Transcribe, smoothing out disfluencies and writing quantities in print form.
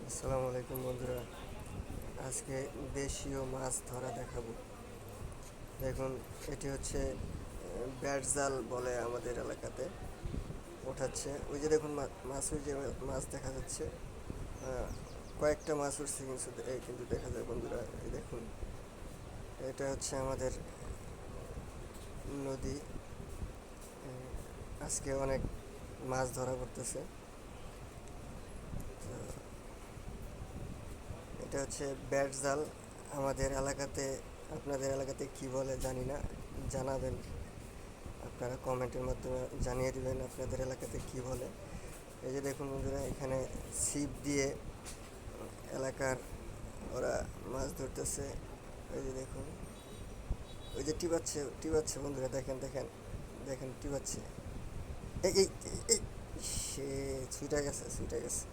আসসালামু আলাইকুম বন্ধুরা। আজকে দেশীয় মাছ ধরা দেখাবো। দেখুন, এটি হচ্ছে ব্যাট জাল বলে আমাদের এলাকাতে। ওঠাচ্ছে ওই যে দেখুন, মাছ, ওই যে মাছ দেখা যাচ্ছে। কয়েকটা মাছ উঠছে, কিন্তু কিন্তু দেখা যায় বন্ধুরা, এই দেখুন, এটা হচ্ছে আমাদের নদী। আজকে অনেক মাছ ধরা পড়তেছে। এটা হচ্ছে ব্যাট জাল আমাদের এলাকাতে। আপনাদের এলাকাতে কি বলে জানি না, জানাবেন। আপনারা কমেন্টের মাধ্যমে জানিয়ে দেবেন আপনাদের এলাকাতে কি বলে। এই যে দেখুন বন্ধুরা, এখানে ছিপ দিয়ে এলাকার ওরা মাছ ধরতেছে। ওই যে দেখুন, ওই যে টিপাচ্ছে টিপাচ্ছে বন্ধুরা, দেখেন দেখেন দেখেন, টিপাচ্ছে। এই এই এই, সে ছুটে গেছে ছুটে গেছে।